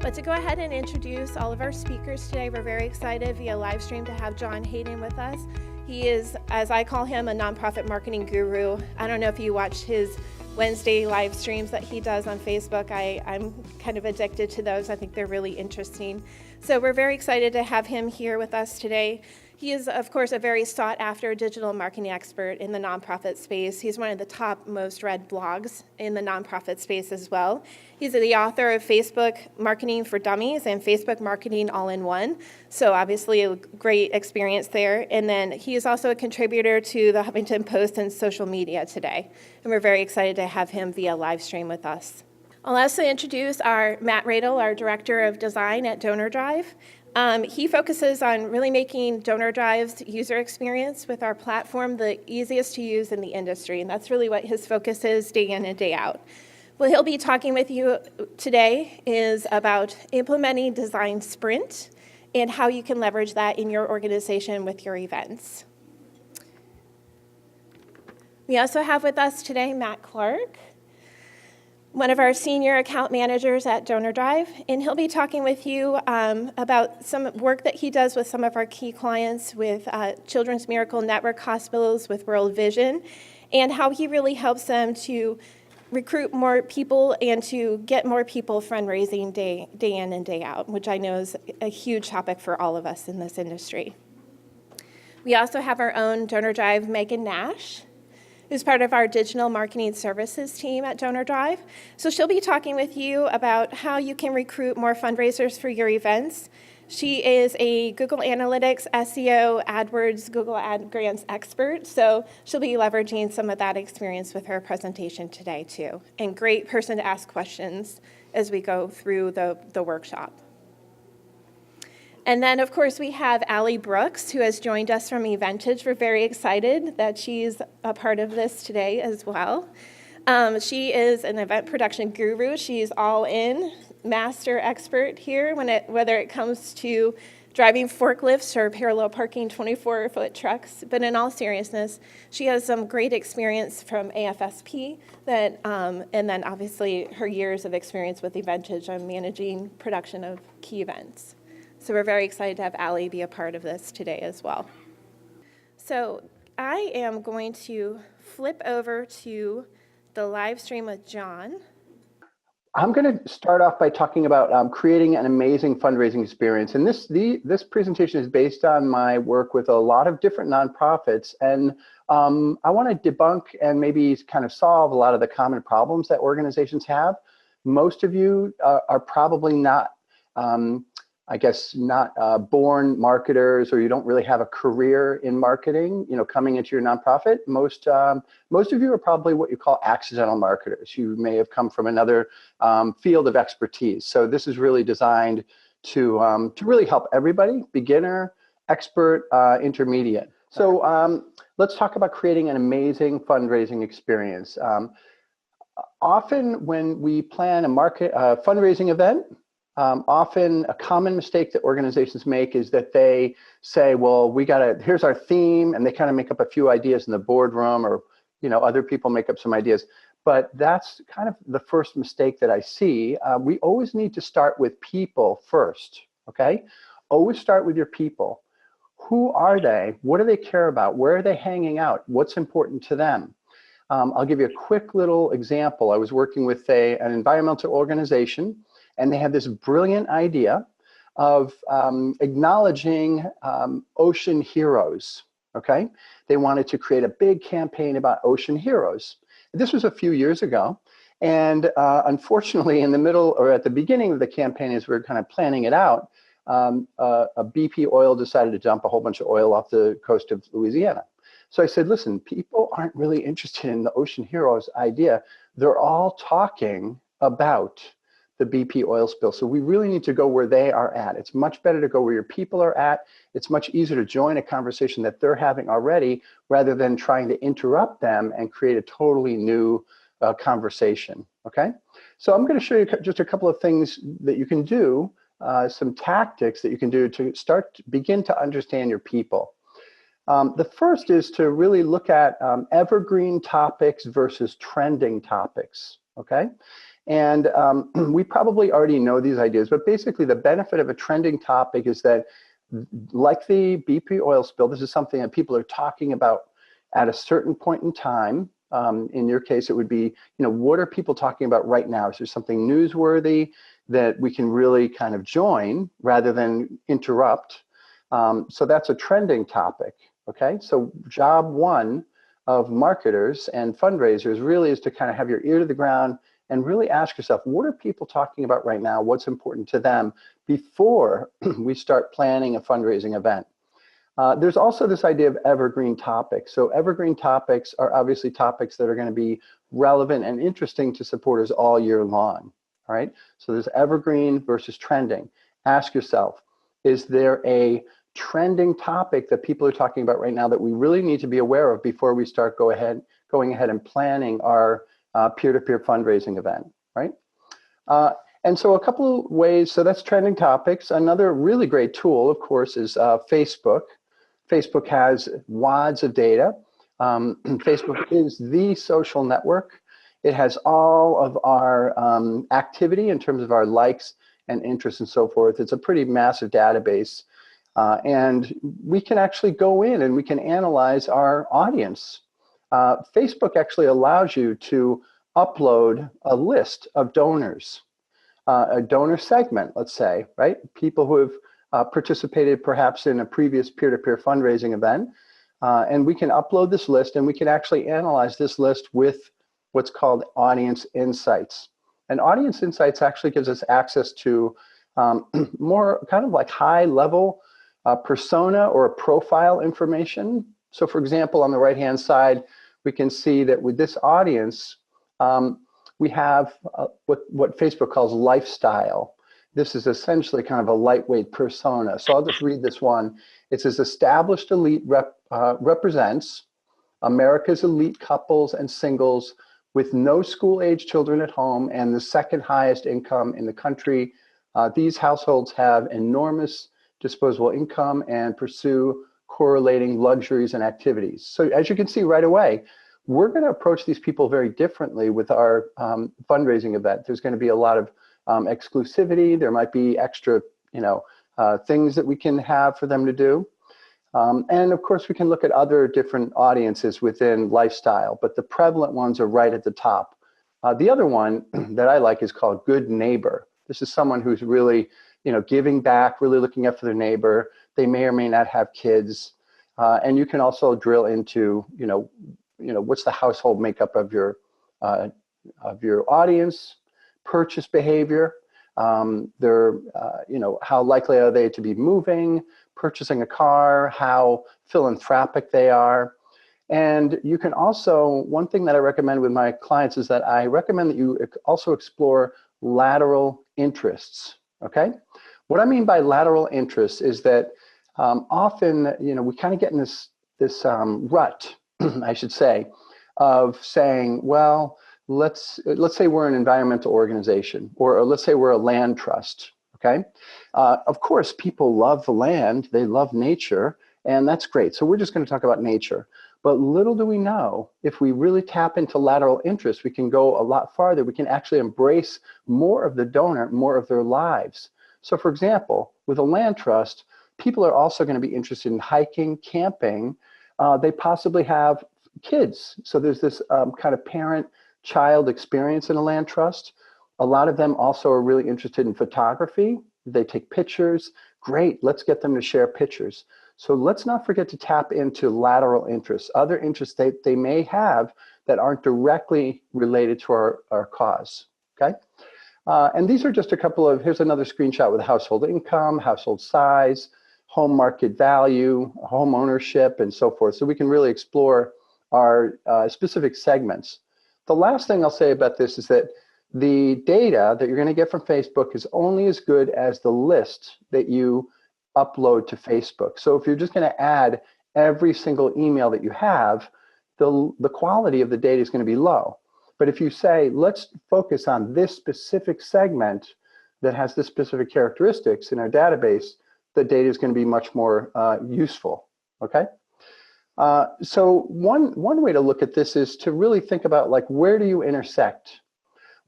But to go ahead and introduce all of our speakers today, we're very excited via live stream to have John Haydon with us. He is, as I call him, a nonprofit marketing guru. I don't know if you watched his Wednesday live streams that he does on Facebook. I'm kind of addicted to those. I think they're really interesting. So we're very excited to have him here with us today. He is, of course, a very sought-after digital marketing expert in the nonprofit space. He's one of the top most read blogs in the nonprofit space as well. He's the author of Facebook Marketing for Dummies and Facebook Marketing All-in-One. So obviously a great experience there. And then he is also a contributor to the Huffington Post and social media today. And we're very excited to have him via live stream with us. I'll also introduce our Matt Radel, our Director of Design at DonorDrive. He focuses on really making DonorDrive's user experience with our platform the easiest to use in the industry, and that's really what his focus is day in and day out. What he'll be talking with you today is about implementing Design Sprint and how you can leverage that in your organization with your events. We also have with us today Matt Clark, one of our senior account managers at DonorDrive, and he'll be talking with you about some work that he does with some of our key clients with Children's Miracle Network hospitals with World Vision, and how he really helps them to recruit more people and to get more people fundraising day in and day out, which I know is a huge topic for all of us in this industry. We also have our own DonorDrive Meghan Nash, who's part of our digital marketing services team at DonorDrive. So she'll be talking with you about how you can recruit more fundraisers for your events. She is a Google Analytics, SEO, AdWords, Google Ad Grants expert, so she'll be leveraging some of that experience with her presentation today too. And great person to ask questions as we go through the workshop. And then, of course, we have Allie Brooks, who has joined us from Eventage. We're very excited that she's a part of this today as well. She is an event production guru. She's all in, master expert here, whether it comes to driving forklifts or parallel parking 24-foot trucks. But in all seriousness, she has some great experience from AFSP, and then obviously her years of experience with Eventage on managing production of key events. So we're very excited to have Allie be a part of this today as well. So I am going to flip over to the live stream with John. I'm going to start off by talking about creating an amazing fundraising experience. And this presentation is based on my work with a lot of different nonprofits. And I want to debunk and maybe kind of solve a lot of the common problems that organizations have. Most of you are probably not born marketers, or you don't really have a career in marketing, coming into your nonprofit. Most of you are probably what you call accidental marketers. You may have come from another field of expertise. So this is really designed to really help everybody, beginner, expert, intermediate. So let's talk about creating an amazing fundraising experience. Often when we plan a fundraising event, often a common mistake that organizations make is that they say, well, here's our theme, and they kind of make up a few ideas in the boardroom, or other people make up some ideas. But that's kind of the first mistake that I see. We always need to start with people first, okay? Always start with your people. Who are they? What do they care about? Where are they hanging out? What's important to them? I'll give you a quick little example. I was working with an environmental organization, and they had this brilliant idea of acknowledging ocean heroes, okay? They wanted to create a big campaign about ocean heroes. This was a few years ago. And unfortunately, in the middle or at the beginning of the campaign, as we were kind of planning it out, a BP oil decided to dump a whole bunch of oil off the coast of Louisiana. So I said, listen, people aren't really interested in the ocean heroes idea. They're all talking about the BP oil spill. So we really need to go where they are at. It's much better to go where your people are at. It's much easier to join a conversation that they're having already, rather than trying to interrupt them and create a totally new conversation, okay? So I'm gonna show you just a couple of things that you can do, some tactics that you can do to begin to understand your people. The first is to really look at evergreen topics versus trending topics, okay? And we probably already know these ideas, but basically the benefit of a trending topic is that, like the BP oil spill, this is something that people are talking about at a certain point in time. In your case, it would be, what are people talking about right now? Is there something newsworthy that we can really kind of join rather than interrupt? So that's a trending topic, okay? So job one of marketers and fundraisers really is to kind of have your ear to the ground and really ask yourself, what are people talking about right now? What's important to them before we start planning a fundraising event? There's also this idea of evergreen topics. So evergreen topics are obviously topics that are going to be relevant and interesting to supporters all year long, all right? So there's evergreen versus trending. Ask yourself, is there a trending topic that people are talking about right now that we really need to be aware of before we start going ahead and planning our peer-to-peer fundraising event, right? And so a couple of ways, so that's trending topics. Another really great tool, of course, is Facebook. Facebook has wads of data. Facebook is the social network. It has all of our activity in terms of our likes and interests and so forth. It's a pretty massive database. And we can actually go in and we can analyze our audience. Facebook actually allows you to upload a list of donors, a donor segment, let's say, right? People who have participated perhaps in a previous peer-to-peer fundraising event. And we can upload this list and we can actually analyze this list with what's called audience insights. And audience insights actually gives us access to more kind of like high-level persona or profile information. So for example, on the right-hand side, we can see that with this audience, we have what Facebook calls lifestyle. This is essentially kind of a lightweight persona. So I'll just read this one. It says, established elite represents America's elite couples and singles with no school-age children at home and the second highest income in the country. These households have enormous disposable income and pursue correlating luxuries and activities. So as you can see right away, we're going to approach these people very differently with our fundraising event. There's going to be a lot of exclusivity. There might be extra, things that we can have for them to do. And of course, we can look at other different audiences within lifestyle, but the prevalent ones are right at the top. The other one that I like is called good neighbor. This is someone who's really, giving back, really looking out for their neighbor. They may or may not have kids. And you can also drill into, what's the household makeup of your audience, purchase behavior. How likely are they to be moving, purchasing a car, how philanthropic they are. And you can also, one thing that I recommend with my clients is that I recommend that you also explore lateral interests, okay? What I mean by lateral interests is that often, we kind of get in this rut, I should say, of saying, well, let's say we're an environmental organization, or let's say we're a land trust, okay? Of course, people love the land, they love nature, and that's great. So we're just going to talk about nature. But little do we know, if we really tap into lateral interests, we can go a lot farther. We can actually embrace more of the donor, more of their lives. So for example, with a land trust, people are also going to be interested in hiking, camping. They possibly have kids. So there's this kind of parent-child experience in a land trust. A lot of them also are really interested in photography. They take pictures. Great, let's get them to share pictures. So let's not forget to tap into lateral interests, other interests they may have that aren't directly related to our cause, okay? And these are just a couple of, here's another screenshot with household income, household size, home market value, home ownership, and so forth. So we can really explore our specific segments. The last thing I'll say about this is that the data that you're going to get from Facebook is only as good as the list that you upload to Facebook. So if you're just going to add every single email that you have, the quality of the data is going to be low. But if you say, let's focus on this specific segment that has this specific characteristics in our database, the data is going to be much more useful, okay? So one way to look at this is to really think about, like, where do you intersect?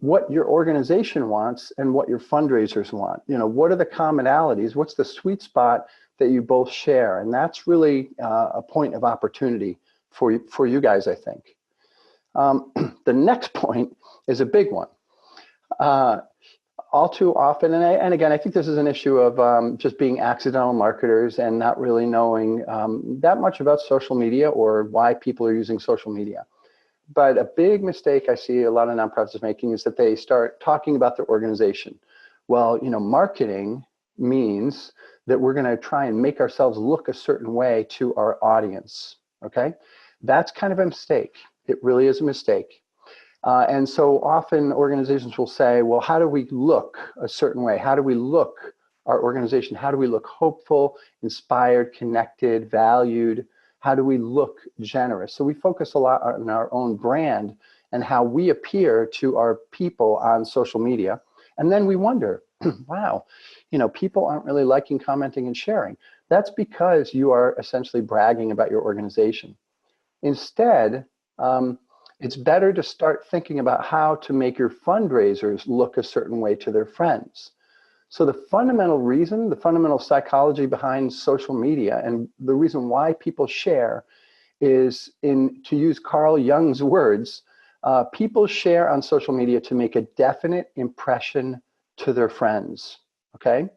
what your organization wants and what your fundraisers want. What are the commonalities? What's the sweet spot that you both share? And that's really a point of opportunity for you guys, I think. The next point is a big one. All too often, and again, I think this is an issue of just being accidental marketers and not really knowing that much about social media or why people are using social media. But a big mistake I see a lot of nonprofits making is that they start talking about their organization. Well, marketing means that we're going to try and make ourselves look a certain way to our audience, okay? That's kind of a mistake. It really is a mistake. And so often organizations will say, well, how do we look a certain way? How do we look our organization? How do we look hopeful, inspired, connected, valued? How do we look generous? So we focus a lot on our own brand and how we appear to our people on social media. And then we wonder, wow, people aren't really liking, commenting, and sharing. That's because you are essentially bragging about your organization. Instead, it's better to start thinking about how to make your fundraisers look a certain way to their friends. So the fundamental reason, the fundamental psychology behind social media and the reason why people share is, to use Carl Jung's words, people share on social media to make a definite impression to their friends, okay?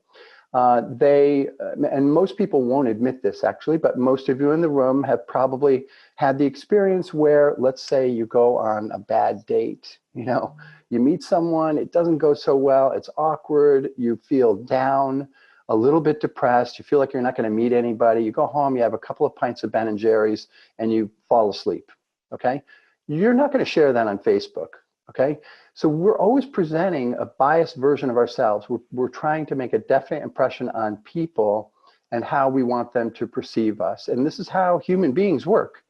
And most people won't admit this actually, but most of you in the room have probably had the experience where, let's say you go on a bad date, you meet someone, it doesn't go so well, it's awkward, you feel down, a little bit depressed, you feel like you're not going to meet anybody, you go home, you have a couple of pints of Ben and Jerry's, and you fall asleep, okay? You're not going to share that on Facebook, okay? So we're always presenting a biased version of ourselves. We're trying to make a definite impression on people and how we want them to perceive us. And this is how human beings work.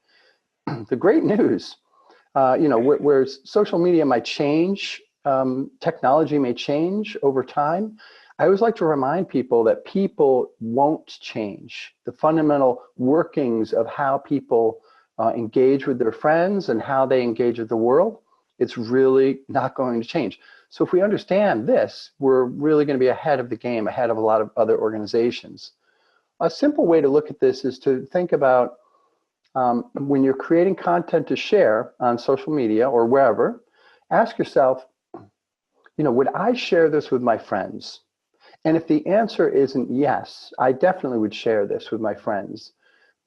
The great news, where social media might change, technology may change over time, I always like to remind people that people won't change. The fundamental workings of how people engage with their friends and how they engage with the world, it's really not going to change. So if we understand this, we're really going to be ahead of the game, ahead of a lot of other organizations. A simple way to look at this is to think about when you're creating content to share on social media or wherever, ask yourself, would I share this with my friends? And if the answer isn't yes, I definitely would share this with my friends,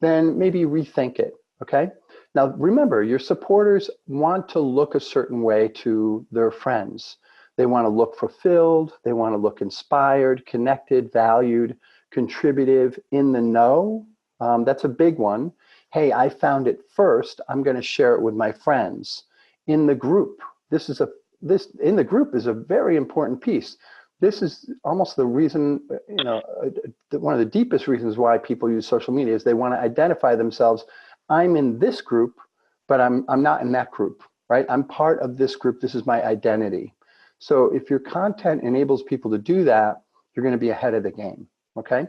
then maybe rethink it, okay? Now, remember, your supporters want to look a certain way to their friends. They want to look fulfilled. They want to look inspired, connected, valued, contributive, in the know. That's a big one. Hey, I found it first. I'm going to share it with my friends. In the group, in the group is a very important piece. This is almost the reason, one of the deepest reasons why people use social media is they want to identify themselves. I'm in this group, but I'm not in that group, right? I'm part of this group. This is my identity. So if your content enables people to do that, you're going to be ahead of the game, okay?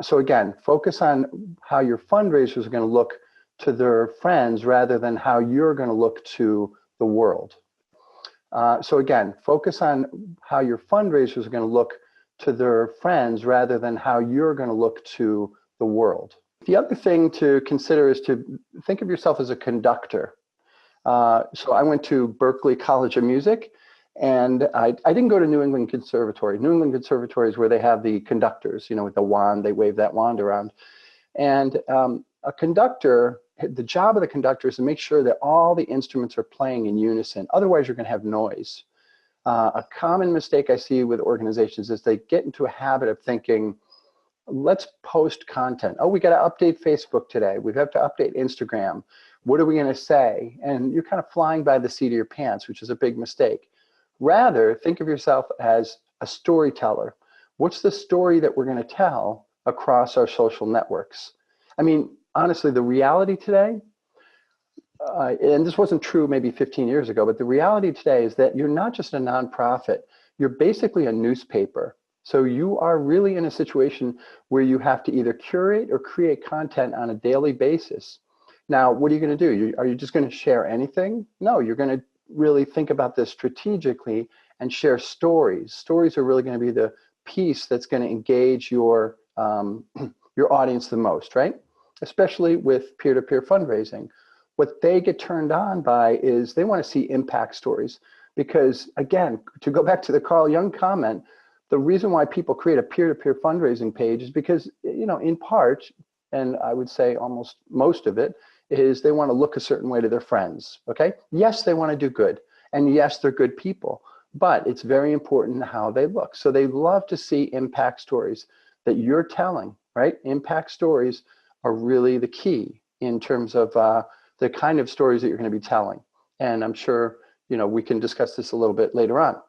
So again, focus on how your fundraisers are going to look to their friends rather than how you're going to look to the world. So again, focus on how your fundraisers are going to look to their friends rather than how you're going to look to the world. The other thing to consider is to think of yourself as a conductor. So I went to Berklee College of Music, and I didn't go to New England Conservatory. New England Conservatory is where they have the conductors, with the wand, they wave that wand around. And a conductor, the job of the conductor is to make sure that all the instruments are playing in unison. Otherwise, you're going to have noise. A common mistake I see with organizations is they get into a habit of thinking, let's post content. Oh, we got to update Facebook today. We have to update Instagram. What are we going to say? And you're kind of flying by the seat of your pants, which is a big mistake. Rather, think of yourself as a storyteller. What's the story that we're going to tell across our social networks? I mean, honestly, the reality today, and this wasn't true maybe 15 years ago, but the reality today is that you're not just a nonprofit. You're basically a newspaper. So you are really in a situation where you have to either curate or create content on a daily basis. Now, what are you going to do? Are you just going to share anything? No, you're going to really think about this strategically and share stories. Stories are really going to be the piece that's going to engage your audience the most, right? Especially with peer-to-peer fundraising. What they get turned on by is they want to see impact stories. Because again, to go back to the Carl Jung comment, the reason why people create a peer-to-peer fundraising page is because, in part, and I would say almost most of it, is they want to look a certain way to their friends, okay? Yes, they want to do good. And yes, they're good people, but it's very important how they look. So they love to see impact stories that you're telling, right? Impact stories are really the key in terms of the kind of stories that you're going to be telling. And I'm sure, we can discuss this a little bit later on.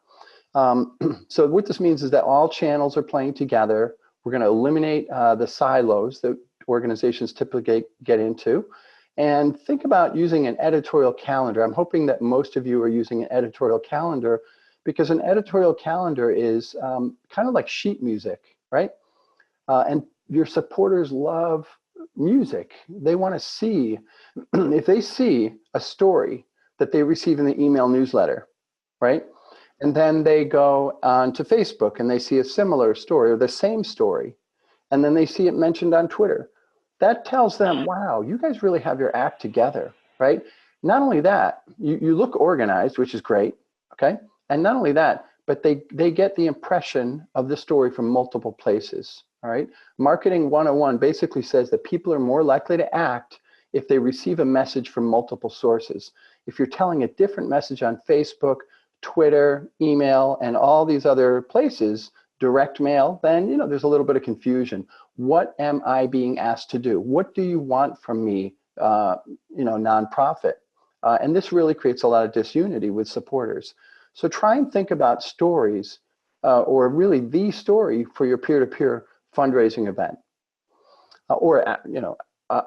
So what this means is that all channels are playing together. We're going to eliminate the silos that organizations typically get into. And think about using an editorial calendar. I'm hoping that most of you are using an editorial calendar, because an editorial calendar is kind of like sheet music, right? And your supporters love music. They want to see, if they see a story that they receive in the email newsletter, right? And then they go on to Facebook and they see a similar story or the same story, and then they see it mentioned on Twitter. That tells them, wow, you guys really have your act together, right? Not only that, you look organized, which is great, okay? And not only that, but they get the impression of the story from multiple places, all right? Marketing 101 basically says that people are more likely to act if they receive a message from multiple sources. If you're telling a different message on Facebook, Twitter, email, and all these other places, direct mail, then there's a little bit of confusion. What am I being asked to do? What do you want from me, nonprofit? And this really creates a lot of disunity with supporters. So try and think about stories, or really the story for your peer-to-peer fundraising event.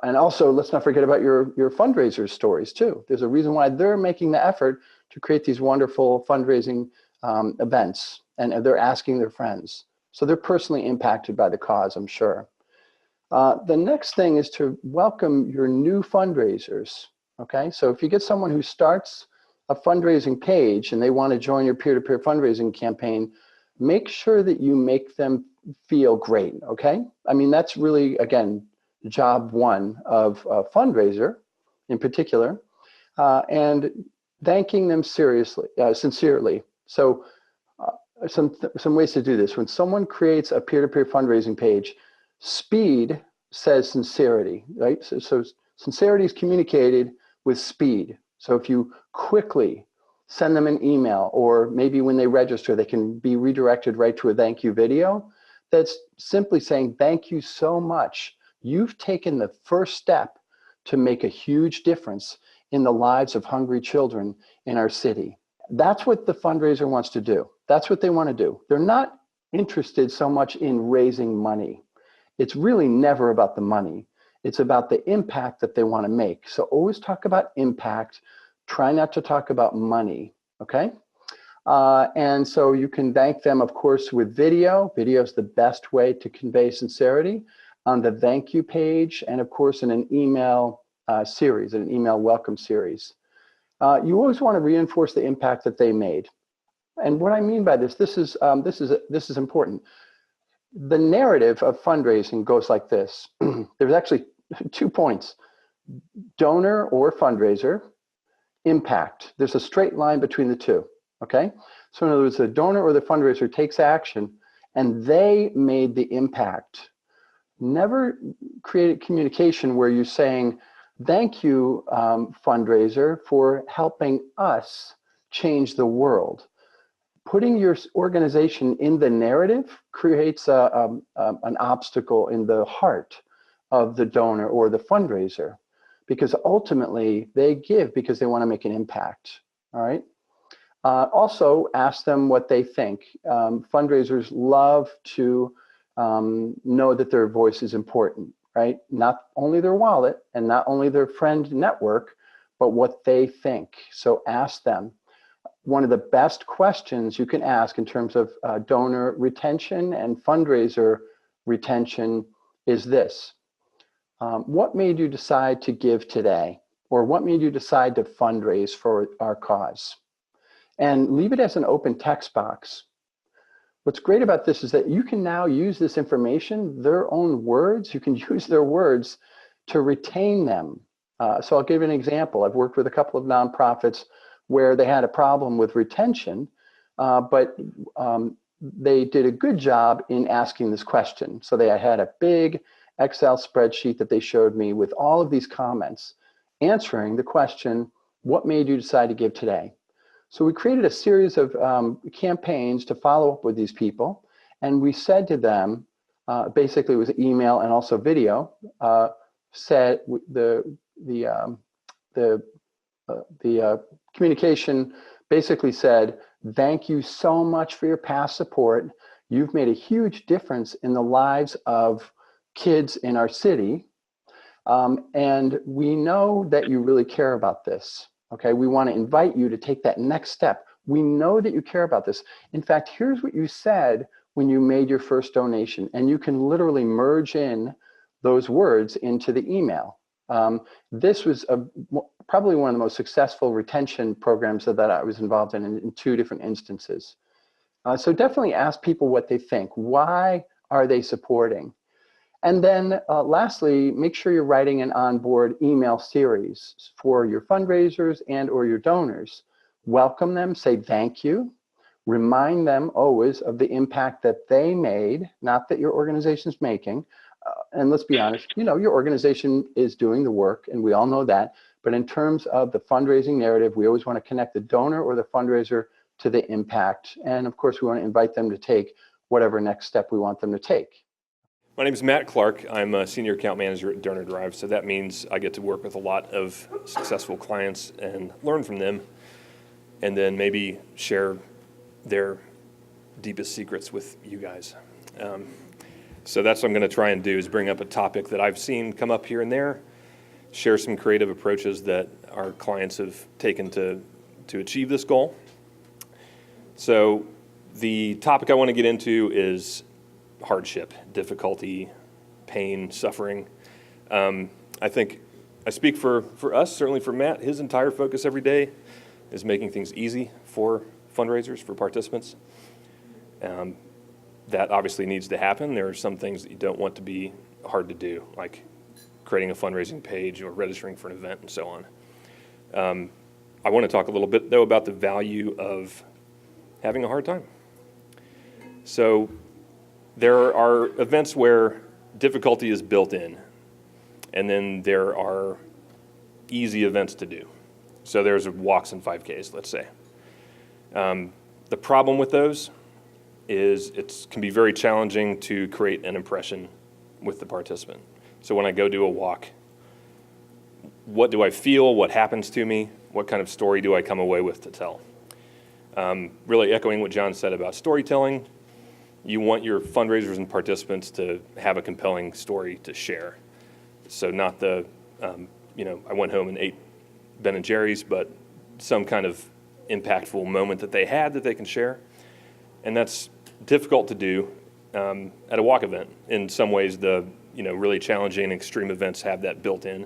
And also, let's not forget about your fundraisers stories too. There's a reason why they're making the effort to create these wonderful fundraising events, and they're asking their friends. So they're personally impacted by the cause, I'm sure. The next thing is to welcome your new fundraisers, okay? So if you get someone who starts a fundraising page and they want to join your peer-to-peer fundraising campaign, make sure that you make them feel great, okay? I mean, that's really, again, job one of a fundraiser in particular, and thanking them sincerely. So some ways to do this. When someone creates a peer-to-peer fundraising page, speed says sincerity, right? So sincerity is communicated with speed. So if you quickly send them an email, or maybe when they register, they can be redirected right to a thank you video, that's simply saying, thank you so much. You've taken the first step to make a huge difference in the lives of hungry children in our city. That's what the fundraiser wants to do. That's what they want to do. They're not interested so much in raising money. It's really never about the money. It's about the impact that they want to make. So always talk about impact. Try not to talk about money, okay? And so you can thank them, of course, with video. Video is the best way to convey sincerity on the thank you page, and of course in an email series, an email welcome series. You always want to reinforce the impact that they made. And what I mean by this is important. The narrative of fundraising goes like this. There's actually 2 points: donor or fundraiser, impact. There's a straight line between the two, okay? So in other words, the donor or the fundraiser takes action and they made the impact. Never create a communication where you're saying, thank you, fundraiser, for helping us change the world. Putting your organization in the narrative creates an obstacle in the heart of the donor or the fundraiser, because ultimately they give because they want to make an impact, all right? Also, ask them what they think. Fundraisers love to know that their voice is important, right? Not only their wallet and not only their friend network, but what they think. So ask them. One of the best questions you can ask in terms of donor retention and fundraiser retention is this. What made you decide to give today? Or what made you decide to fundraise for our cause? and leave it as an open text box. What's great about this is that you can now use this information, their own words, you can use their words to retain them. So I'll give you an example. I've worked with a couple of nonprofits where they had a problem with retention, but they did a good job in asking this question. So they had a big Excel spreadsheet that they showed me with all of these comments answering the question, what made you decide to give today? So we created a series of campaigns to follow up with these people. And we said to them, basically it was email and also video, said the communication basically said, thank you so much for your past support. You've made a huge difference in the lives of kids in our city. And we know that you really care about this. Okay, we want to invite you to take that next step. We know that you care about this. In fact, here's what you said when you made your first donation, and you can literally merge in those words into the email. This was probably one of the most successful retention programs that I was involved in 2 different instances. So definitely ask people what they think. Why are they supporting? And then lastly, make sure you're writing an onboard email series for your fundraisers and or your donors. Welcome them, say thank you. Remind them always of the impact that they made, not that your organization's making. And let's be honest, you know, your organization is doing the work and we all know that. But in terms of the fundraising narrative, we always want to connect the donor or the fundraiser to the impact. And of course, we want to invite them to take whatever next step we want them to take. My name is Matt Clark. I'm a senior account manager at DonorDrive, so that means I get to work with a lot of successful clients and learn from them, and then maybe share their deepest secrets with you guys. So that's what I'm going to try and do, is bring up a topic that I've seen come up here and there, share some creative approaches that our clients have taken to achieve this goal. So the topic I want to get into is hardship, difficulty, pain, suffering. I think I speak for us, certainly for Matt. His entire focus every day is making things easy for fundraisers, for participants. That obviously needs to happen. There are some things that you don't want to be hard to do, like creating a fundraising page or registering for an event and so on. I want to talk a little bit, though, about the value of having a hard time. So there are events where difficulty is built in, and then there are easy events to do. So there's walks and 5Ks, let's say. The problem with those is it can be very challenging to create an impression with the participant. So when I go do a walk, what do I feel? What happens to me? What kind of story do I come away with to tell? Really echoing what John said about storytelling, you want your fundraisers and participants to have a compelling story to share. So not the, I went home and ate Ben and Jerry's, but some kind of impactful moment that they had that they can share. And that's difficult to do at a walk event. In some ways, the really challenging extreme events have that built in.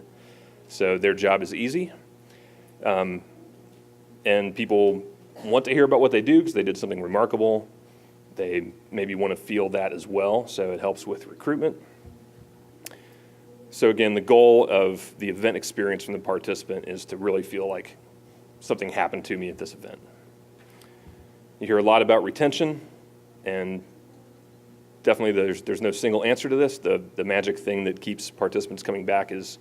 So their job is easy. And people want to hear about what they do because they did something remarkable. They maybe want to feel that as well, so it helps with recruitment. So again, the goal of the event experience from the participant is to really feel like something happened to me at this event. You hear a lot about retention, and definitely there's no single answer to this. The magic thing that keeps participants coming back is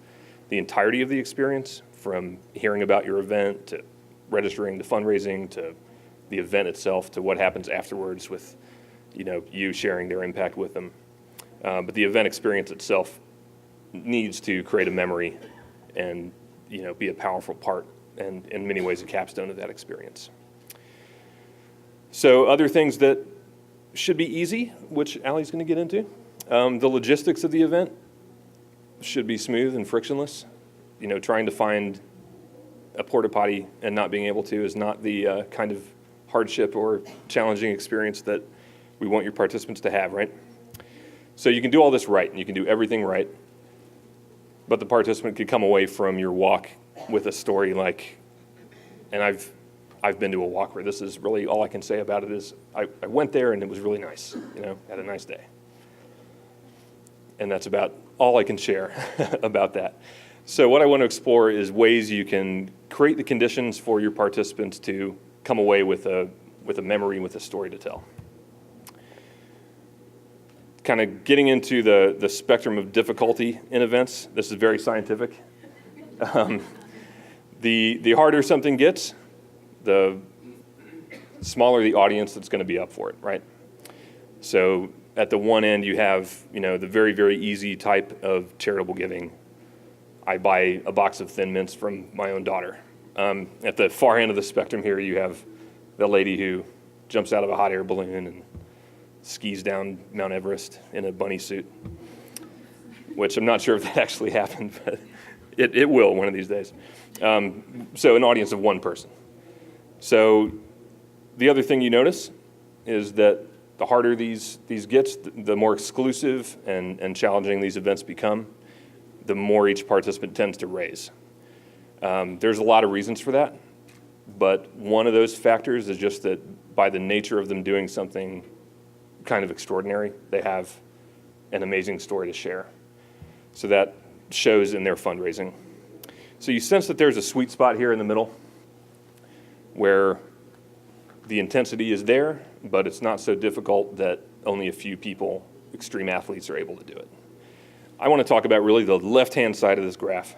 the entirety of the experience, from hearing about your event to registering to fundraising to the event itself to what happens afterwards with you sharing their impact with them. But the event experience itself needs to create a memory and be a powerful part and in many ways a capstone of that experience. So other things that should be easy, which Allie's going to get into, the logistics of the event should be smooth and frictionless. Trying to find a porta potty and not being able to is not the kind of hardship or challenging experience that we want your participants to have, right? So you can do all this right, and you can do everything right, but the participant could come away from your walk with a story like, and I've I've been to a walk where this is really all I can say about it is I went there and it was really nice, had a nice day. And that's about all I can share about that. So what I want to explore is ways you can create the conditions for your participants to come away with a memory, with a story to tell. Kind of getting into the spectrum of difficulty in events. This is very scientific. The harder something gets, the smaller the audience that's going to be up for it, right? So at the one end, you have, the very, very easy type of charitable giving. I buy a box of Thin Mints from my own daughter. At the far end of the spectrum here, you have the lady who jumps out of a hot air balloon and skis down Mount Everest in a bunny suit, which I'm not sure if that actually happened, but it will one of these days. So an audience of one person. So the other thing you notice is that the harder these gets, the more exclusive and challenging these events become, the more each participant tends to raise. There's a lot of reasons for that, but one of those factors is just that by the nature of them doing something kind of extraordinary, they have an amazing story to share. So that shows in their fundraising. So you sense that there's a sweet spot here in the middle where the intensity is there, but it's not so difficult that only a few people, extreme athletes, are able to do it. I want to talk about really the left-hand side of this graph,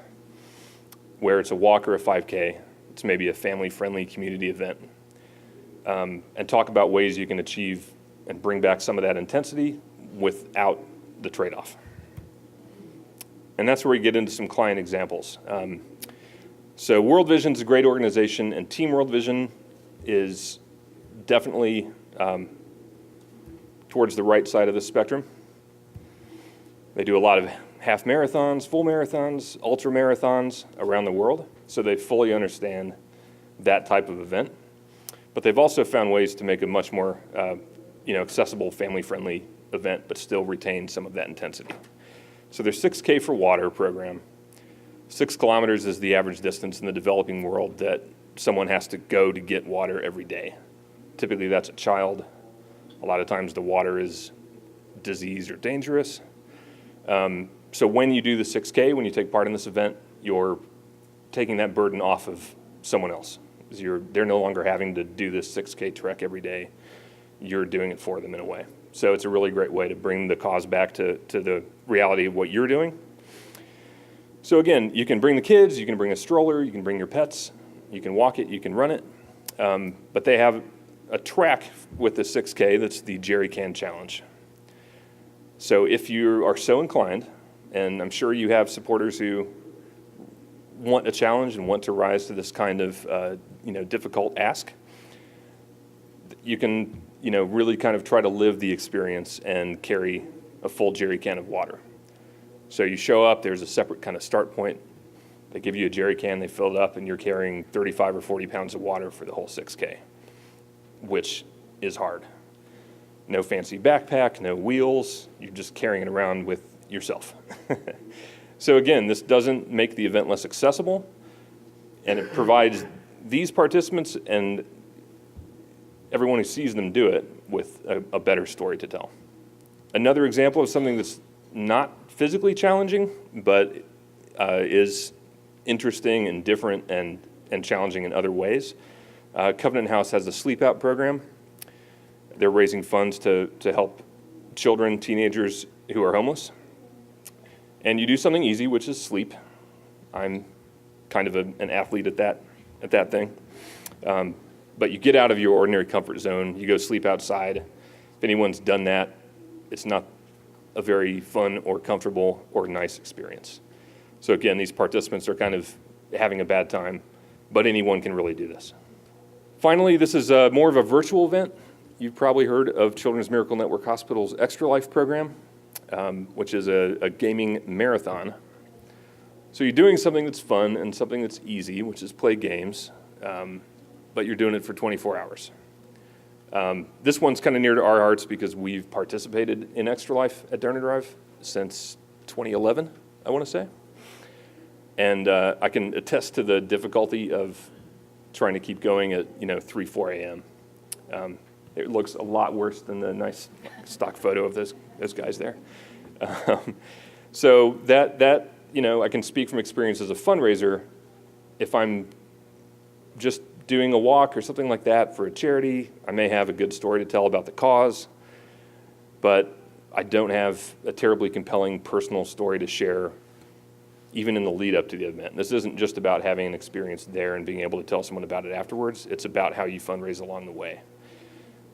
where it's a walk or a 5K. It's maybe a family-friendly community event, and talk about ways you can achieve and bring back some of that intensity without the trade-off. And that's where we get into some client examples. So World Vision is a great organization, and Team World Vision is definitely towards the right side of the spectrum. They do a lot of half marathons, full marathons, ultra marathons around the world, so they fully understand that type of event. But they've also found ways to make a much more accessible, family-friendly event, but still retain some of that intensity. So their 6K for Water program, 6 kilometers is the average distance in the developing world that someone has to go to get water every day. Typically that's a child. A lot of times the water is diseased or dangerous. So when you do the 6K, when you take part in this event, you're taking that burden off of someone else. They're no longer having to do this 6K trek every day. You're doing it for them in a way. So it's a really great way to bring the cause back to the reality of what you're doing. So again, you can bring the kids, you can bring a stroller, you can bring your pets, you can walk it, you can run it. But they have a track with the 6K that's the Jerry Can Challenge. So if you are so inclined, and I'm sure you have supporters who want a challenge and want to rise to this kind of difficult ask, you can really kind of try to live the experience and carry a full jerry can of water. So you show up, there's a separate kind of start point. They give you a jerry can, they fill it up, and you're carrying 35 or 40 pounds of water for the whole 6K, which is hard. No fancy backpack, no wheels, you're just carrying it around with yourself. So again, this doesn't make the event less accessible, and it provides these participants and everyone who sees them do it with a better story to tell. Another example of something that's not physically challenging, but is interesting and different and challenging in other ways. Covenant House has a sleep out program. They're raising funds to help children, teenagers who are homeless. And you do something easy, which is sleep. I'm kind of an athlete at that thing. But you get out of your ordinary comfort zone, you go sleep outside. If anyone's done that, it's not a very fun or comfortable or nice experience. So again, these participants are kind of having a bad time, but anyone can really do this. Finally, this is more of a virtual event. You've probably heard of Children's Miracle Network Hospital's Extra Life program, which is a gaming marathon. So you're doing something that's fun and something that's easy, which is play games, but you're doing it for 24 hours. This one's kind of near to our hearts because we've participated in Extra Life at DonorDrive since 2011, I want to say. And I can attest to the difficulty of trying to keep going at 3, 4 a.m. It looks a lot worse than the nice stock photo of those guys there. So that I can speak from experience as a fundraiser. If I'm just doing a walk or something like that for a charity, I may have a good story to tell about the cause, but I don't have a terribly compelling personal story to share even in the lead up to the event. This isn't just about having an experience there and being able to tell someone about it afterwards. It's about how you fundraise along the way.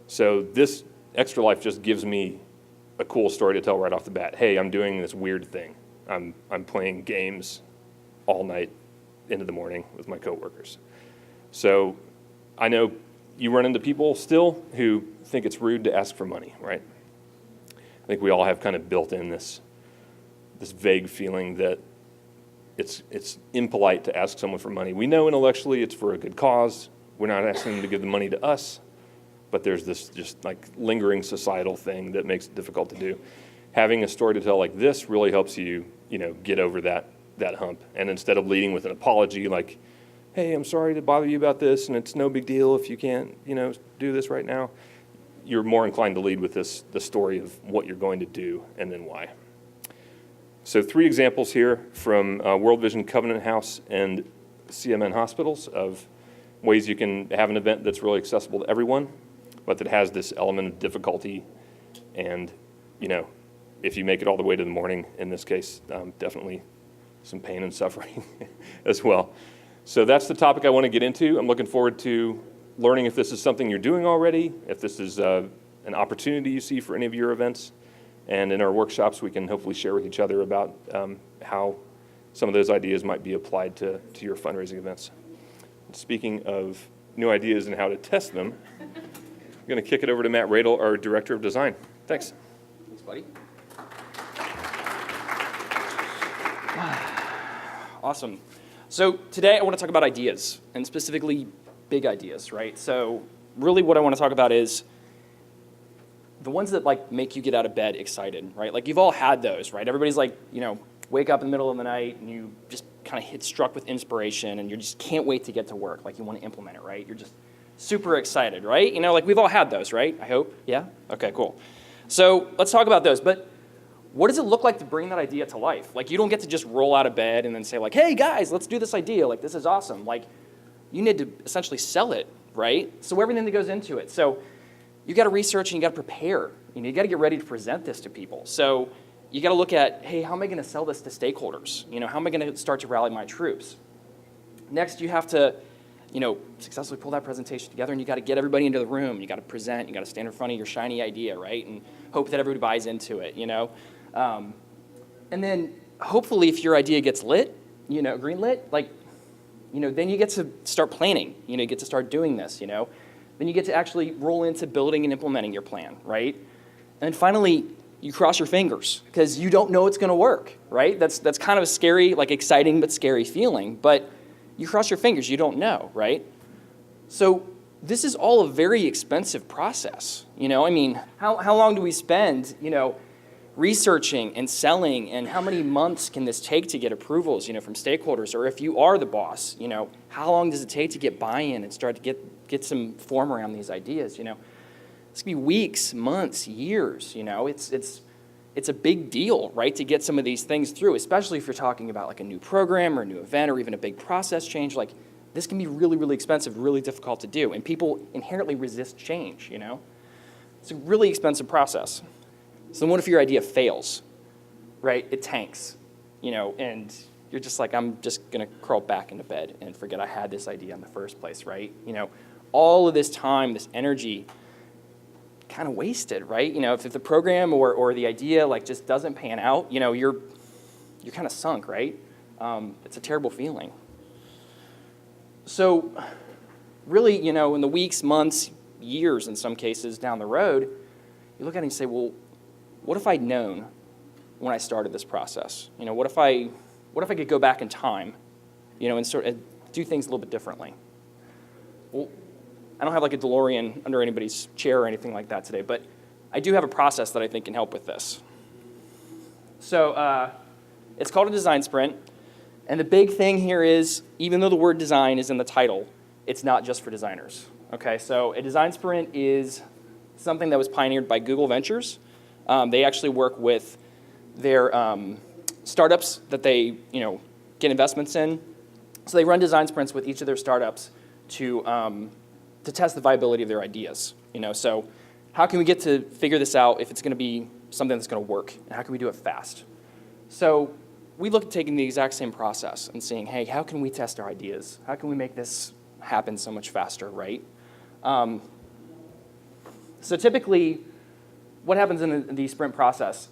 So this Extra Life just gives me a cool story to tell right off the bat. Hey, I'm doing this weird thing. I'm playing games all night into the morning with my coworkers. So I know you run into people still who think it's rude to ask for money, right? I think we all have kind of built in this vague feeling that it's impolite to ask someone for money. We know intellectually it's for a good cause. We're not asking them to give the money to us, but there's this just like lingering societal thing that makes it difficult to do. Having a story to tell like this really helps you, get over that hump. And instead of leading with an apology like, hey, I'm sorry to bother you about this, and it's no big deal if you can't, do this right now, you're more inclined to lead with the story of what you're going to do and then why. So 3 examples here from World Vision Covenant House and CMN Hospitals of ways you can have an event that's really accessible to everyone, but that has this element of difficulty. And, if you make it all the way to the morning, in this case, definitely some pain and suffering as well. So that's the topic I want to get into. I'm looking forward to learning if this is something you're doing already, if this is an opportunity you see for any of your events. And in our workshops, we can hopefully share with each other about how some of those ideas might be applied to your fundraising events. Speaking of new ideas and how to test them, I'm going to kick it over to Matt Radel, our Director of Design. Thanks. Thanks, buddy. Awesome. So today I want to talk about ideas, and specifically big ideas, right? So really what I want to talk about is the ones that make you get out of bed excited, right? Like you've all had those, right? Everybody's wake up in the middle of the night and you just kind of hit struck with inspiration and you just can't wait to get to work. Like you want to implement it, right? You're just super excited, right? We've all had those, right? I hope. Yeah? Okay, cool. So let's talk about those. But what does it look like to bring that idea to life? You don't get to just roll out of bed and then say hey guys, let's do this idea. This is awesome. You need to essentially sell it, right? So everything that goes into it. So you got to research and you got to prepare. You got to get ready to present this to people. So you got to look at, hey, how am I going to sell this to stakeholders? How am I going to start to rally my troops? Next, you have to, successfully pull that presentation together, and you got to get everybody into the room. You got to present. You got to stand in front of your shiny idea, right, and hope that everybody buys into it. And then hopefully, if your idea gets lit, green lit, then you get to start planning. You get to start doing this. Then you get to actually roll into building and implementing your plan, right? And then finally, you cross your fingers because you don't know it's going to work, right? That's kind of a scary, exciting but scary feeling. But you cross your fingers, you don't know, right? So this is all a very expensive process. How long do we spend, researching and selling, and how many months can this take to get approvals, from stakeholders? Or if you are the boss, how long does it take to get buy-in and start to get some form around these ideas? This could be weeks, months, years. It's a big deal, right, to get some of these things through, especially if you're talking about a new program or a new event or even a big process change. This can be really, really expensive, really difficult to do, and people inherently resist change. It's a really expensive process. So then what if your idea fails, right? It tanks, and you're just I'm just going to crawl back into bed and forget I had this idea in the first place, right? All of this time, this energy kind of wasted, right? If the program or the idea just doesn't pan out, you're kind of sunk, right? It's a terrible feeling. So really, in the weeks, months, years in some cases down the road, you look at it and say, well, what if I'd known when I started this process? What if I could go back in time, and sort of do things a little bit differently? Well, I don't have a DeLorean under anybody's chair or anything like that today, but I do have a process that I think can help with this. So it's called a design sprint, and the big thing here is, even though the word design is in the title, it's not just for designers. Okay, so a design sprint is something that was pioneered by Google Ventures. They actually work with their startups that they get investments in. So they run design sprints with each of their startups to test the viability of their ideas. So how can we get to figure this out if it's going to be something that's going to work, and how can we do it fast? So we look at taking the exact same process and saying, hey, how can we test our ideas? How can we make this happen so much faster, right? So typically, what happens in the sprint process?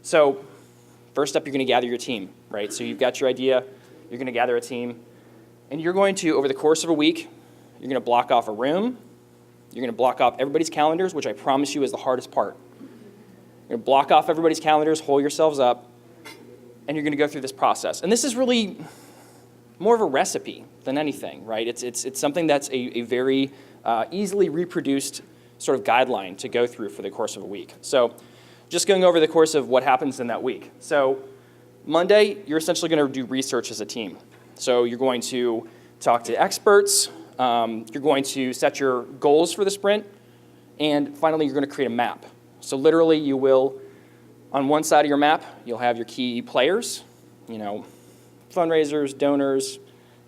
So first up, you're going to gather your team, right? So you've got your idea, you're going to gather a team, and you're going to, over the course of a week, you're going to block off a room, you're going to block off everybody's calendars, which I promise you is the hardest part. You're going to block off everybody's calendars, hole yourselves up, and you're going to go through this process. And this is really more of a recipe than anything, right? It's something that's a very easily reproduced sort of guideline to go through for the course of a week. So just going over the course of what happens in that week. So Monday, you're essentially going to do research as a team. So you're going to talk to experts, you're going to set your goals for the sprint, and finally, you're going to create a map. So literally, you will, on one side of your map, you'll have your key players, fundraisers, donors,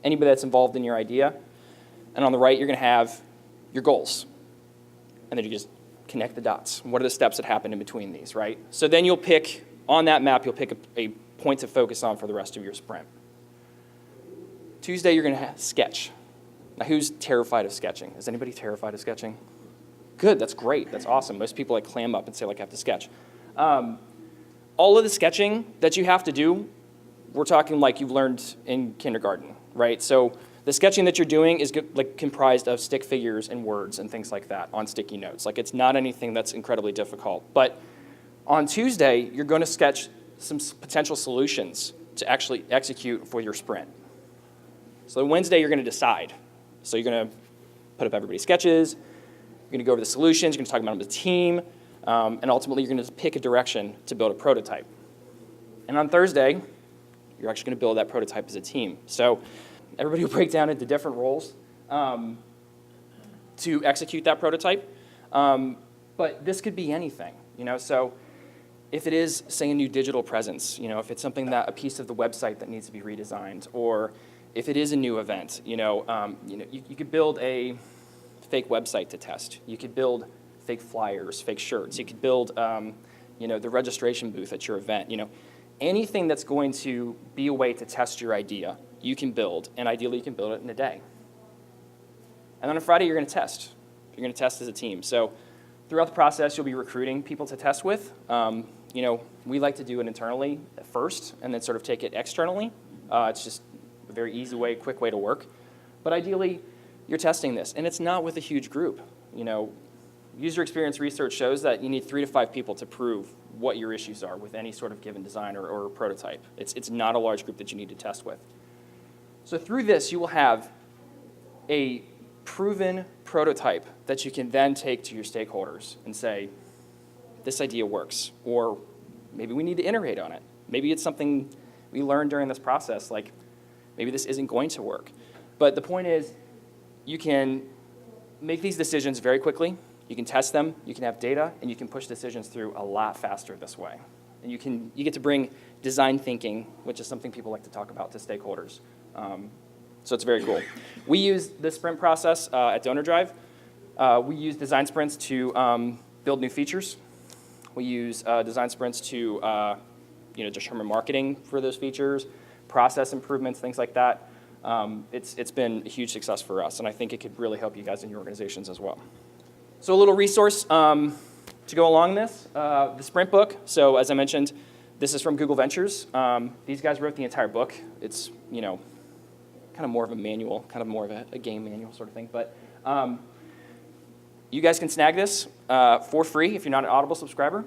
anybody that's involved in your idea. And on the right, you're going to have your goals. And then you just connect the dots. What are the steps that happen in between these, right? So then you'll pick, on that map, you'll pick a point to focus on for the rest of your sprint. Tuesday, you're going to sketch. Now, who's terrified of sketching? Is anybody terrified of sketching? Good, that's great, that's awesome. Most people clam up and say, I have to sketch. All of the sketching that you have to do, we're talking like you've learned in kindergarten, right? So the sketching that you're doing is comprised of stick figures and words and things like that on sticky notes. It's not anything that's incredibly difficult. But on Tuesday, you're going to sketch some potential solutions to actually execute for your sprint. So Wednesday, you're going to decide. So you're going to put up everybody's sketches, you're going to go over the solutions, you're going to talk about them as a team, and ultimately, you're going to pick a direction to build a prototype. And on Thursday, you're actually going to build that prototype as a team. So everybody will break down into different roles to execute that prototype. But this could be anything, So if it is, say, a new digital presence, if it's something that a piece of the website that needs to be redesigned, or if it is a new event, you could build a fake website to test. You could build fake flyers, fake shirts. You could build, the registration booth at your event. Anything that's going to be a way to test your idea, you can build, and ideally you can build it in a day. And then on Friday, you're going to test. You're going to test as a team. So throughout the process, you'll be recruiting people to test with. We like to do it internally at first, and then sort of take it externally. It's just a very easy way, quick way to work. But ideally, you're testing this, and it's not with a huge group. User experience research shows that you need 3 to 5 people to prove what your issues are with any sort of given design or prototype. It's not a large group that you need to test with. So through this, you will have a proven prototype that you can then take to your stakeholders and say, this idea works, or maybe we need to iterate on it. Maybe it's something we learned during this process, like maybe this isn't going to work. But the point is, you can make these decisions very quickly. You can test them, you can have data, and you can push decisions through a lot faster this way. And you get to bring design thinking, which is something people like to talk about, to stakeholders. So it's very cool. We use the sprint process at DonorDrive. We use design sprints to build new features. We use design sprints to determine marketing for those features, process improvements, things like that. It's been a huge success for us, and I think it could really help you guys in your organizations as well. So a little resource to go along this, the sprint book. So as I mentioned, this is from Google Ventures. These guys wrote the entire book. It's, kind of more of a manual, kind of more of a game manual sort of thing. But you guys can snag this for free if you're not an Audible subscriber.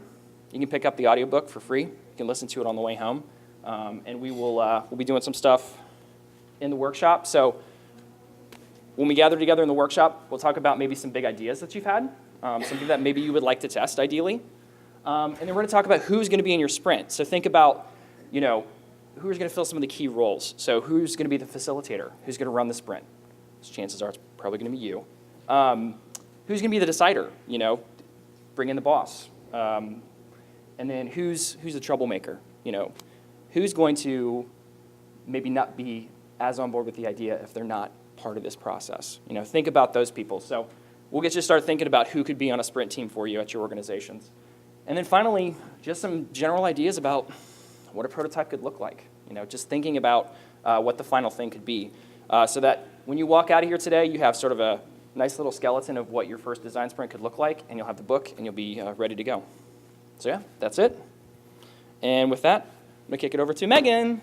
You can pick up the audiobook for free. You can listen to it on the way home. And we'll be doing some stuff in the workshop. So when we gather together in the workshop, we'll talk about maybe some big ideas that you've had, something that maybe you would like to test ideally. And then we're going to talk about who's going to be in your sprint. So think about, who's going to fill some of the key roles. So who's going to be the facilitator? Who's going to run the sprint? so chances are it's probably going to be you. Who's going to be the decider? Bring in the boss. And then who's the troublemaker? Who's going to maybe not be as on board with the idea if they're not part of this process? Think about those people. So we'll get you to start thinking about who could be on a sprint team for you at your organizations. And then finally, just some general ideas about what a prototype could look like. Just thinking about what the final thing could be, so that when you walk out of here today, you have sort of a nice little skeleton of what your first design sprint could look like, and you'll have the book, and you'll be ready to go. So yeah, that's it. And with that, I'm going to kick it over to Megan.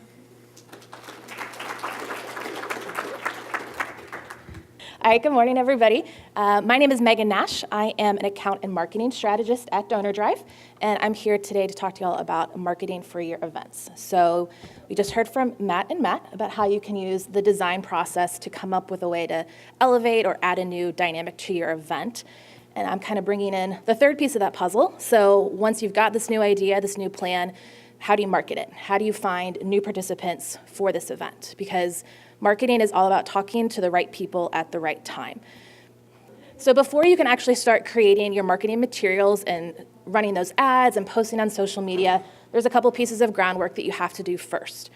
All right, good morning, everybody. My name is Meghan Nash. I am an account and marketing strategist at DonorDrive, and I'm here today to talk to you all about marketing for your events. So we just heard from Matt about how you can use the design process to come up with a way to elevate or add a new dynamic to your event. And I'm kind of bringing in the third piece of that puzzle. So once you've got this new idea, this new plan, how do you market it? How do you find new participants for this event? Because marketing is all about talking to the right people at the right time. So before you can actually start creating your marketing materials and running those ads and posting on social media, there's a couple pieces of groundwork that you have to do first.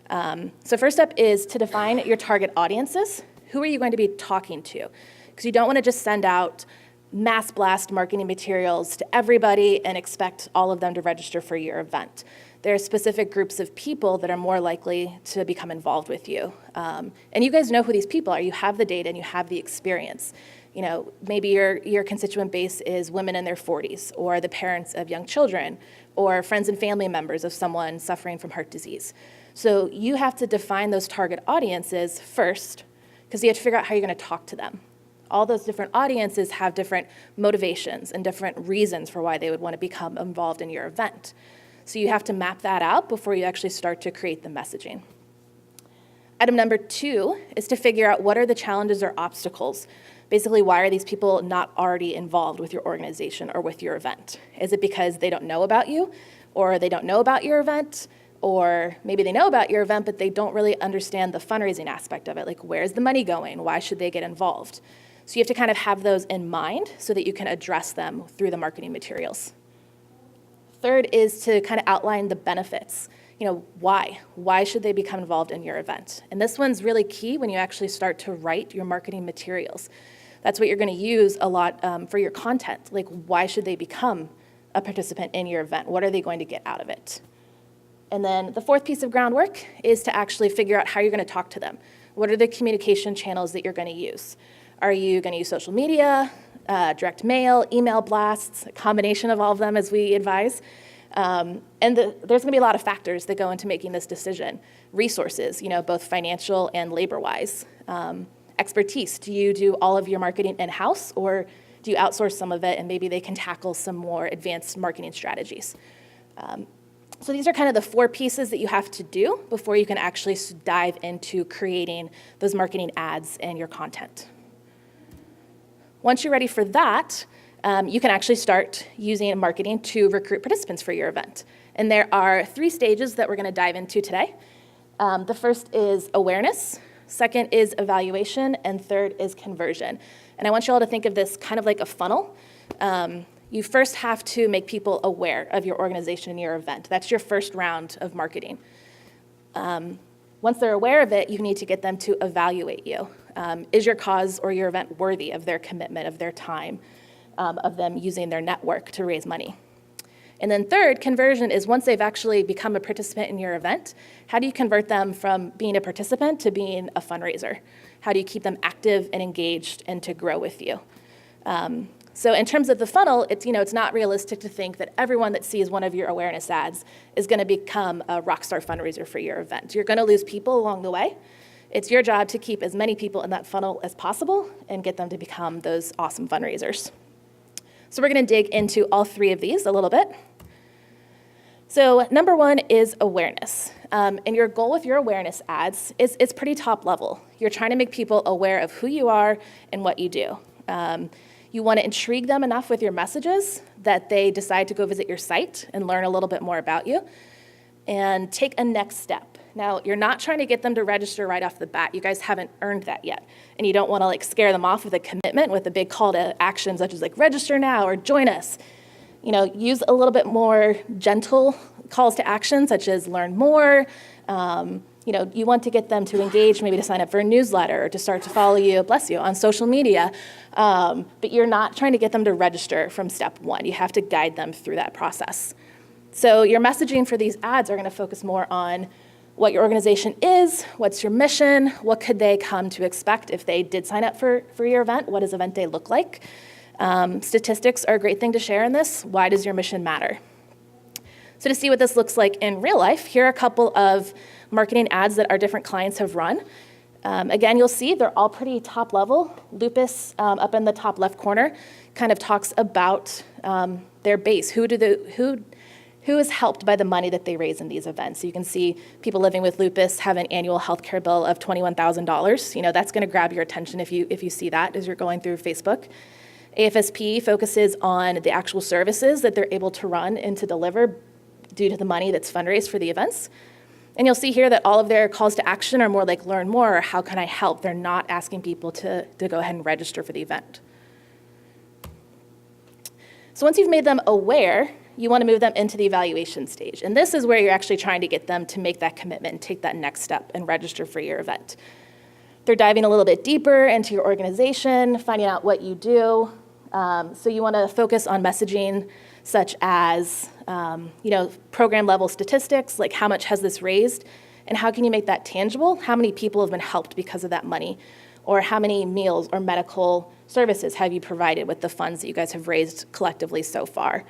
So first up is to define your target audiences. Who are you going to be talking to? Because you don't want to just send out mass blast marketing materials to everybody and expect all of them to register for your event. There are specific groups of people that are more likely to become involved with you. And you guys know who these people are. You have the data and you have the experience. Maybe your constituent base is women in their 40s, or the parents of young children, or friends and family members of someone suffering from heart disease. So you have to define those target audiences first, because you have to figure out how you're going to talk to them. All those different audiences have different motivations and different reasons for why they would want to become involved in your event. So you have to map that out before you actually start to create the messaging. Item number 2 is to figure out what are the challenges or obstacles. Basically, why are these people not already involved with your organization or with your event? Is it because they don't know about you, or they don't know about your event, or maybe they know about your event, but they don't really understand the fundraising aspect of it? Like, where's the money going? Why should they get involved? So you have to kind of have those in mind so that you can address them through the marketing materials. Third is to kind of outline the benefits. Why? Why should they become involved in your event? And this one's really key when you actually start to write your marketing materials. That's what you're going to use a lot for your content. Like, why should they become a participant in your event? What are they going to get out of it? And then the fourth piece of groundwork is to actually figure out how you're going to talk to them. What are the communication channels that you're going to use? Are you going to use social media, direct mail, email blasts, a combination of all of them as we advise? And there's going to be a lot of factors that go into making this decision. Resources, both financial and labor-wise. Expertise, do you do all of your marketing in-house, or do you outsource some of it and maybe they can tackle some more advanced marketing strategies? So these are kind of the 4 pieces that you have to do before you can actually dive into creating those marketing ads and your content. Once you're ready for that, you can actually start using marketing to recruit participants for your event. And there are 3 stages that we're going to dive into today. The first is awareness, second is evaluation, and third is conversion. And I want you all to think of this kind of like a funnel. You first have to make people aware of your organization and your event. That's your first round of marketing. Once they're aware of it, you need to get them to evaluate you. Is your cause or your event worthy of their commitment, of their time, of them using their network to raise money? And then third, conversion is once they've actually become a participant in your event, how do you convert them from being a participant to being a fundraiser? How do you keep them active and engaged and to grow with you? So in terms of the funnel, it's not realistic to think that everyone that sees one of your awareness ads is going to become a rockstar fundraiser for your event. You're going to lose people along the way. It's your job to keep as many people in that funnel as possible and get them to become those awesome fundraisers. So we're going to dig into all 3 of these a little bit. So number 1 is awareness. And your goal with your awareness ads is it's pretty top level. You're trying to make people aware of who you are and what you do. You want to intrigue them enough with your messages that they decide to go visit your site and learn a little bit more about you, and take a next step. Now, you're not trying to get them to register right off the bat. You guys haven't earned that yet. And you don't want to like scare them off with a commitment with a big call to action, such as like register now or join us. You know, use a little bit more gentle calls to action, such as learn more. You know, you want to get them to engage, maybe to sign up for a newsletter or to start to follow you, bless you, on social media. But you're not trying to get them to register from step one. You have to guide them through that process. So your messaging for these ads are going to focus more on what your organization is, what's your mission, what could they come to expect if they did sign up for your event, what does event day look like? Statistics are a great thing to share in this. Why does your mission matter? So to see what this looks like in real life, here are a couple of marketing ads that our different clients have run. Again, you'll see they're all pretty top level. Lupus up in the top left corner kind of talks about their base. Who is helped by the money that they raise in these events? So you can see people living with lupus have an annual healthcare bill of $21,000. You know, that's going to grab your attention if you see that as you're going through Facebook. AFSP focuses on the actual services that they're able to run and to deliver due to the money that's fundraised for the events. And you'll see here that all of their calls to action are more like learn more or how can I help? They're not asking people to go ahead and register for the event. So once you've made them aware, you want to move them into the evaluation stage. And this is where you're actually trying to get them to make that commitment and take that next step and register for your event. They're diving a little bit deeper into your organization, finding out what you do. So you want to focus on messaging such as program level statistics, like how much has this raised, and how can you make that tangible? How many people have been helped because of that money? Or how many meals or medical services have you provided with the funds that you guys have raised collectively so far?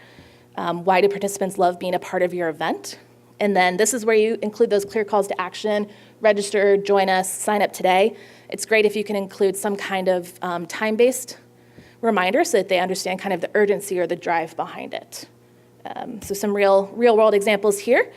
Why do participants love being a part of your event? And then this is where you include those clear calls to action, register, join us, sign up today. It's great if you can include some kind of time-based reminder so that they understand kind of the urgency or the drive behind it. So some real world examples here.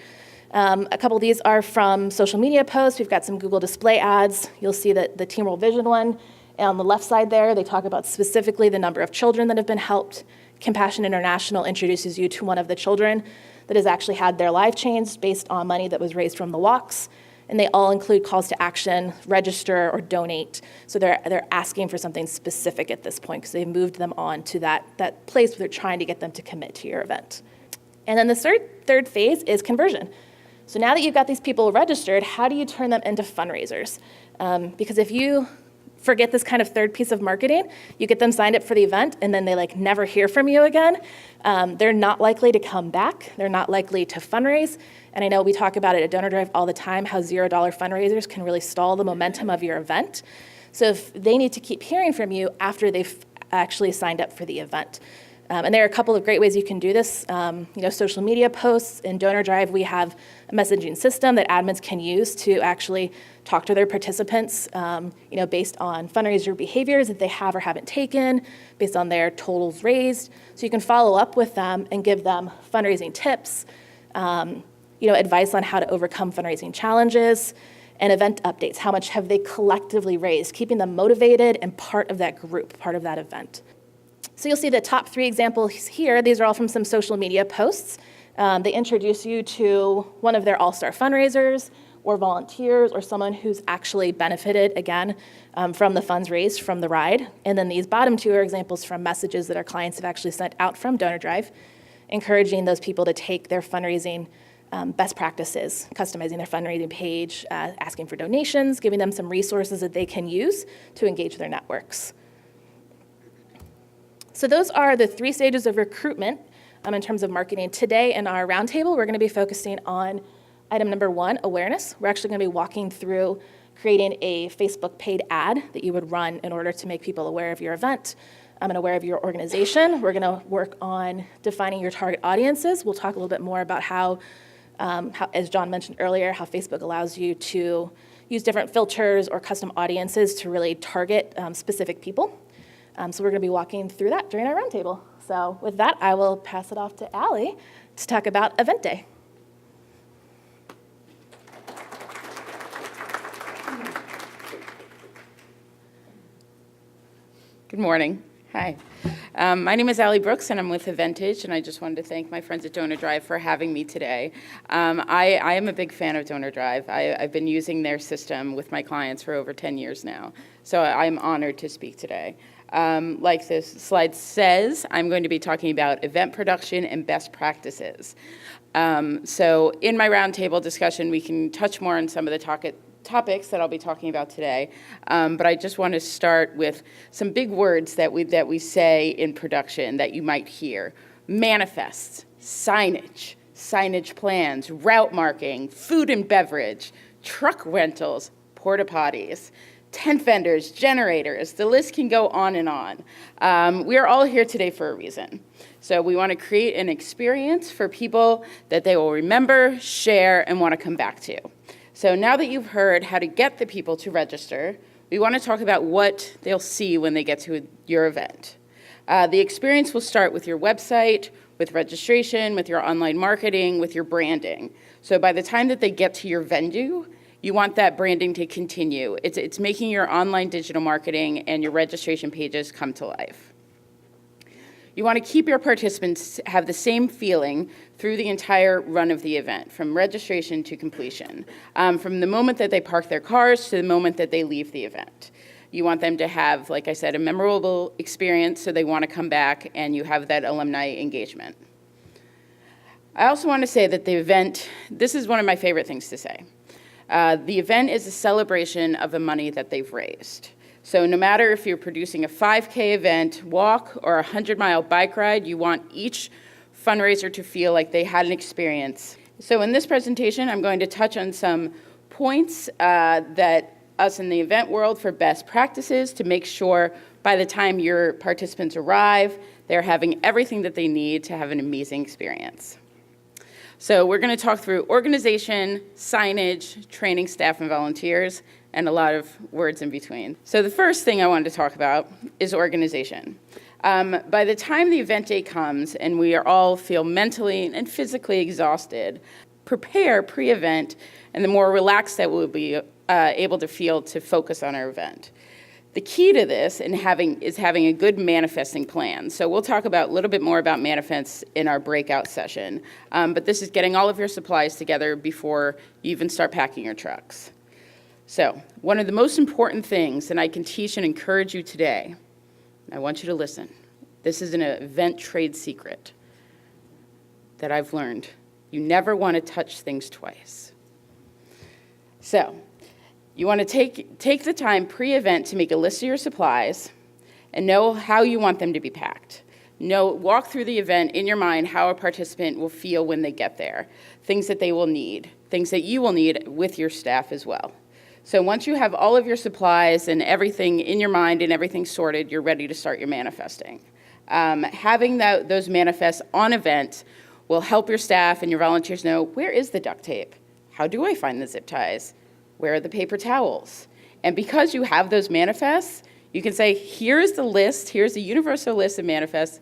A couple of these are from social media posts. We've got some Google display ads. You'll see that the Team World Vision one on the left side there, they talk about specifically the number of children that have been helped. Compassion International introduces you to one of the children that has actually had their life changed based on money that was raised from the walks. And they all include calls to action, register, or donate. So they're asking for something specific at this point because they've moved them on to that place where they're trying to get them to commit to your event. And then the third phase is conversion. So now that you've got these people registered, how do you turn them into fundraisers? Because if you forget this kind of third piece of marketing, you get them signed up for the event and then they never hear from you again, they're not likely to come back. They're not likely to fundraise. And I know we talk about it at DonorDrive all the time, how $0 fundraisers can really stall the momentum of your event. So if they need to keep hearing from you after they've actually signed up for the event. And there are a couple of great ways you can do this. Social media posts. In DonorDrive, we have a messaging system that admins can use to actually talk to their participants, based on fundraiser behaviors that they have or haven't taken, based on their totals raised. So you can follow up with them and give them fundraising tips, advice on how to overcome fundraising challenges, and event updates. How much have they collectively raised? Keeping them motivated and part of that group, part of that event. So you'll see the top 3 examples here. These are all from some social media posts. They introduce you to one of their all-star fundraisers or volunteers or someone who's actually benefited, again, from the funds raised from the ride. And then these bottom 2 are examples from messages that our clients have actually sent out from DonorDrive, encouraging those people to take their fundraising best practices, customizing their fundraising page, asking for donations, giving them some resources that they can use to engage their networks. So those are the 3 stages of recruitment in terms of marketing. Today in our roundtable, we're going to be focusing on item number 1, awareness. We're actually going to be walking through creating a Facebook paid ad that you would run in order to make people aware of your event and aware of your organization. We're going to work on defining your target audiences. We'll talk a little bit more about how, as John mentioned earlier, how Facebook allows you to use different filters or custom audiences to really target specific people. So we're going to be walking through that during our roundtable. So with that, I will pass it off to Allie to talk about Event Day. Good morning. Hi. My name is Allie Brooks, and I'm with Eventage, and I just wanted to thank my friends at DonorDrive for having me today. I am a big fan of DonorDrive. I've been using their system with my clients for over 10 years now, so I'm honored to speak today. Like this slide says, I'm going to be talking about event production and best practices. So in my roundtable discussion, we can touch more on some of the topics that I'll be talking about today, but I just want to start with some big words that we say in production that you might hear: manifests, signage plans, route marking, food and beverage, truck rentals, porta potties, tent vendors, generators. The list can go on and on. We are all here today for a reason. So we want to create an experience for people that they will remember, share, and want to come back to. So now that you've heard how to get the people to register, we want to talk about what they'll see when they get to your event. The experience will start with your website, with registration, with your online marketing, with your branding. So by the time that they get to your venue, you want that branding to continue. It's making your online digital marketing and your registration pages come to life. You want to keep your participants have the same feeling through the entire run of the event, from registration to completion, from the moment that they park their cars to the moment that they leave the event. You want them to have, like I said, a memorable experience, so they want to come back and you have that alumni engagement. I also want to say that the event, this is one of my favorite things to say. The event is a celebration of the money that they've raised. So no matter if you're producing a 5K event, walk, or a 100-mile bike ride, you want each fundraiser to feel like they had an experience. So in this presentation, I'm going to touch on some points that us in the event world for best practices to make sure by the time your participants arrive, they're having everything that they need to have an amazing experience. So we're going to talk through organization, signage, training staff and volunteers, and a lot of words in between. So the first thing I wanted to talk about is organization. By the time the event day comes and we all feel mentally and physically exhausted, prepare pre-event, and the more relaxed that we'll be able to feel to focus on our event. The key to this is having a good manifesting plan. So we'll talk about a little bit more about manifests in our breakout session, but this is getting all of your supplies together before you even start packing your trucks. So one of the most important things, and I can teach and encourage you today, I want you to listen. This is an event trade secret that I've learned. You never want to touch things twice. So you want to take the time pre-event to make a list of your supplies and know how you want them to be packed. Walk through the event in your mind how a participant will feel when they get there, things that they will need, things that you will need with your staff as well. So once you have all of your supplies and everything in your mind and everything sorted, you're ready to start your manifesting. Having those manifests on event will help your staff and your volunteers know, where is the duct tape? How do I find the zip ties? Where are the paper towels? And because you have those manifests, you can say, here's the list, here's the universal list of manifests,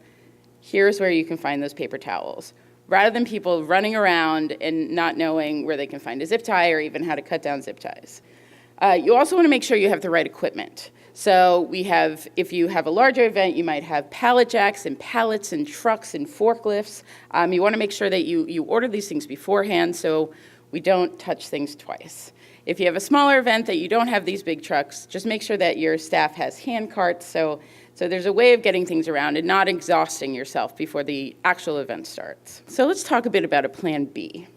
here's where you can find those paper towels. Rather than people running around and not knowing where they can find a zip tie or even how to cut down zip ties. You also want to make sure you have the right equipment. So if you have a larger event, you might have pallet jacks and pallets and trucks and forklifts. You want to make sure that you order these things beforehand so we don't touch things twice. If you have a smaller event that you don't have these big trucks, just make sure that your staff has hand carts so there's a way of getting things around and not exhausting yourself before the actual event starts. So let's talk a bit about a plan B.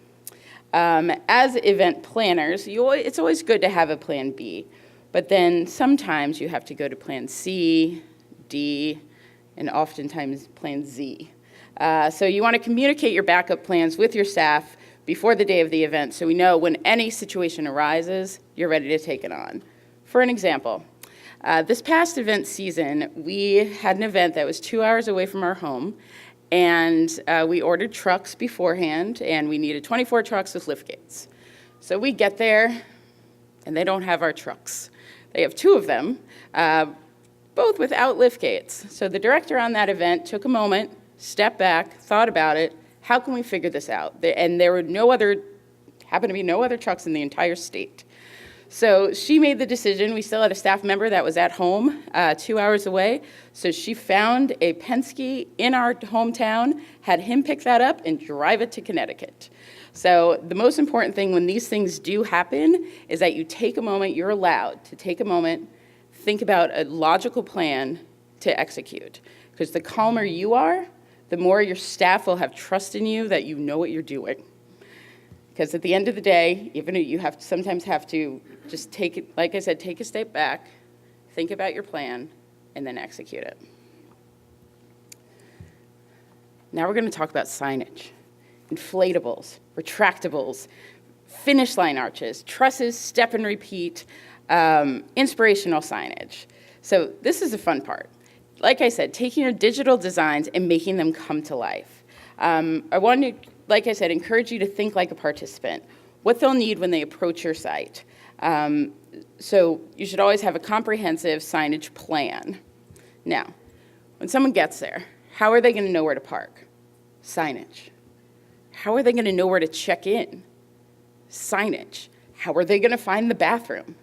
As event planners, it's always good to have a plan B, but then sometimes you have to go to plan C, D, and oftentimes plan Z. So you want to communicate your backup plans with your staff before the day of the event so we know when any situation arises, you're ready to take it on. For an example, this past event season, we had an event that was 2 hours away from our home, and we ordered trucks beforehand, and we needed 24 trucks with lift gates. So we get there, and they don't have our trucks. They have 2 of them, both without lift gates. So the director on that event took a moment, stepped back, thought about it. How can we figure this out? And there were happened to be no other trucks in the entire state. So she made the decision. We still had a staff member that was at home 2 hours away. So she found a Penske in our hometown, had him pick that up and drive it to Connecticut. So the most important thing when these things do happen is that you take a moment, you're allowed to take a moment, think about a logical plan to execute. Because the calmer you are, the more your staff will have trust in you that you know what you're doing. Because at the end of the day, even you sometimes have to just take it, like I said, take a step back, think about your plan, and then execute it. Now we're going to talk about signage, inflatables, retractables, finish line arches, trusses, step and repeat, inspirational signage. So this is the fun part. Like I said, taking your digital designs and making them come to life. I want to, like I said, encourage you to think like a participant, what they'll need when they approach your site. So you should always have a comprehensive signage plan. Now, when someone gets there, how are they going to know where to park? Signage. How are they going to know where to check in? Signage. How are they going to find the bathroom?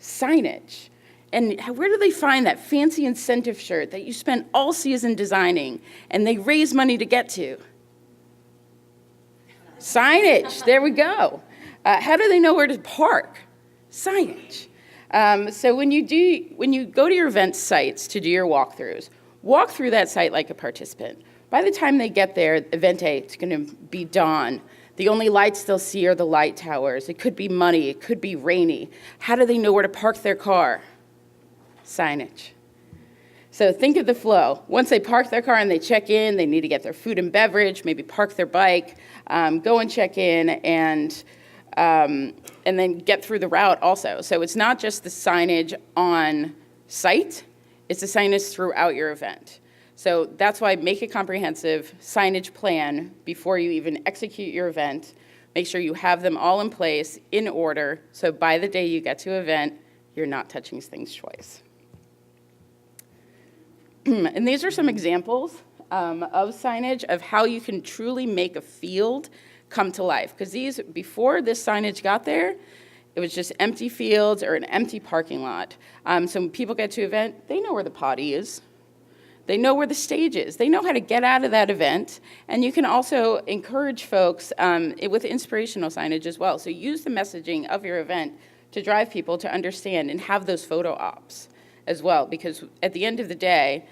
Signage. And where do they find that fancy incentive shirt that you spent all season designing and they raise money to get to? Signage, there we go. How do they know where to park? Signage. So when you go to your event sites to do your walkthroughs, walk through that site like a participant. By the time they get there, event A, it's going to be dawn. The only lights they'll see are the light towers. It could be muddy, it could be rainy. How do they know where to park their car? Signage. So think of the flow. Once they park their car and they check in, they need to get their food and beverage, maybe park their bike, go and check in, and then get through the route also. So it's not just the signage on site, it's the signage throughout your event. So that's why make a comprehensive signage plan before you even execute your event. Make sure you have them all in place in order, so by the day you get to event, you're not touching things twice. And these are some examples of signage of how you can truly make a field come to life. Because before this signage got there, it was just empty fields or an empty parking lot. So when people get to an event, they know where the potty is. They know where the stage is. They know how to get out of that event. And you can also encourage folks with inspirational signage as well. So use the messaging of your event to drive people to understand and have those photo ops as well. Because at the end of the day,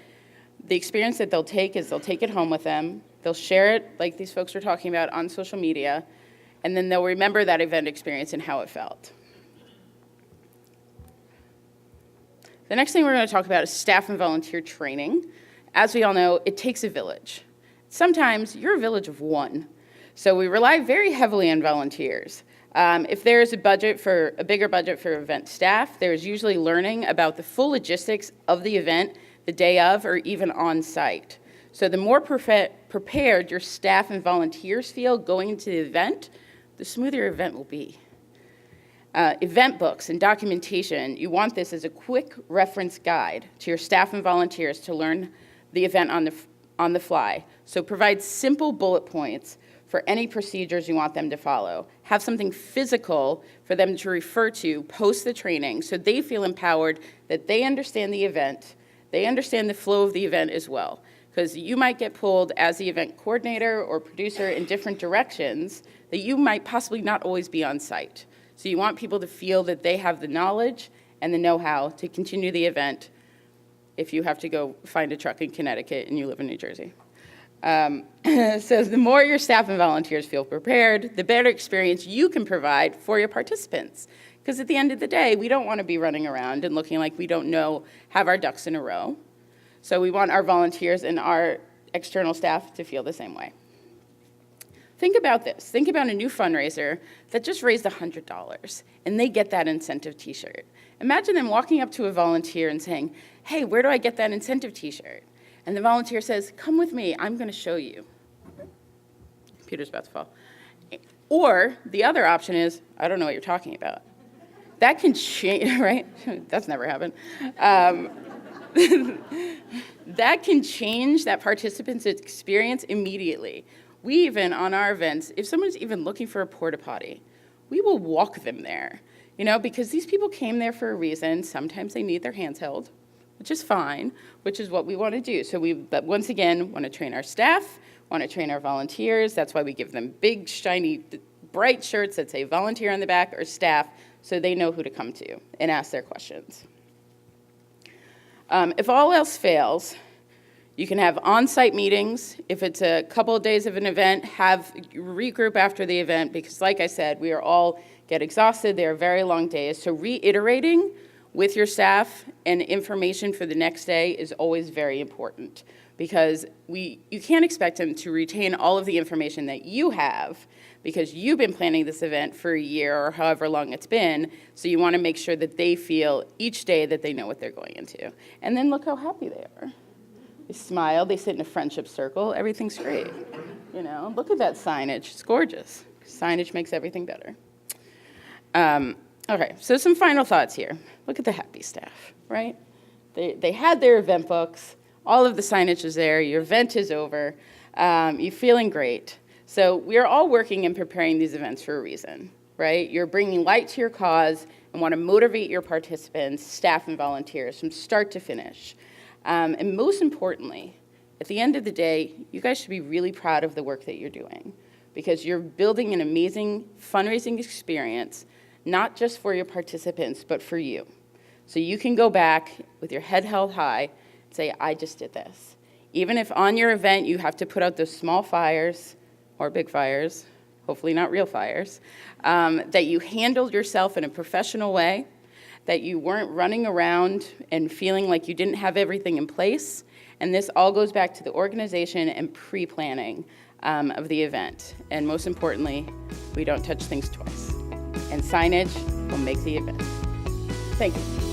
the experience that they'll take is they'll take it home with them. They'll share it, like these folks are talking about, on social media. And then they'll remember that event experience and how it felt. The next thing we're going to talk about is staff and volunteer training. As we all know, it takes a village. Sometimes you're a village of one. So we rely very heavily on volunteers. If there's a bigger budget for event staff, there's usually learning about the full logistics of the event the day of or even on site. So the more prepared your staff and volunteers feel going into the event, the smoother your event will be. Event books and documentation, you want this as a quick reference guide to your staff and volunteers to learn the event on the fly. So provide simple bullet points for any procedures you want them to follow. Have something physical for them to refer to post the training so they feel empowered that they understand the event, they understand the flow of the event as well. Because you might get pulled as the event coordinator or producer in different directions that you might possibly not always be on site. So you want people to feel that they have the knowledge and the know-how to continue the event if you have to go find a truck in Connecticut and you live in New Jersey. So the more your staff and volunteers feel prepared, the better experience you can provide for your participants. Because at the end of the day, we don't want to be running around and looking like we don't have our ducks in a row. So we want our volunteers and our external staff to feel the same way. Think about this. Think about a new fundraiser that just raised $100 and they get that incentive t-shirt. Imagine them walking up to a volunteer and saying, "Hey, where do I get that incentive t-shirt?" And the volunteer says, "Come with me, I'm going to show you." Computer's about to fall. Or the other option is, "I don't know what you're talking about." That can change, right? That's never happened. That can change that participant's experience immediately. We even, on our events, if someone's even looking for a porta potty, we will walk them there. because these people came there for a reason. Sometimes they need their hands held, which is fine, which is what we want to do. But once again, want to train our staff, want to train our volunteers. That's why we give them big, shiny, bright shirts that say volunteer on the back or staff, so they know who to come to and ask their questions. If all else fails, you can have on-site meetings. If it's a couple of days of an event, regroup after the event, because like I said, we are all get exhausted. They are very long days. So reiterating with your staff and information for the next day is always very important, because you can't expect them to retain all of the information that you have, because you've been planning this event for a year or however long it's been. So you want to make sure that they feel each day that they know what they're going into. And then look how happy they are. They smile, they sit in a friendship circle, everything's great. Look at that signage, it's gorgeous. Signage makes everything better. Okay, so some final thoughts here. Look at the happy staff, right? They had their event books, all of the signage is there, your event is over, you're feeling great. So we are all working and preparing these events for a reason, right? You're bringing light to your cause and want to motivate your participants, staff and volunteers from start to finish. And most importantly, at the end of the day, you guys should be really proud of the work that you're doing, because you're building an amazing fundraising experience, not just for your participants, but for you. So you can go back with your head held high and say, I just did this. Even if on your event you have to put out those small fires or big fires, hopefully not real fires, that you handled yourself in a professional way, that you weren't running around and feeling like you didn't have everything in place. And this all goes back to the organization and pre-planning of the event. And most importantly, we don't touch things twice. And signage will make the event. Thank you.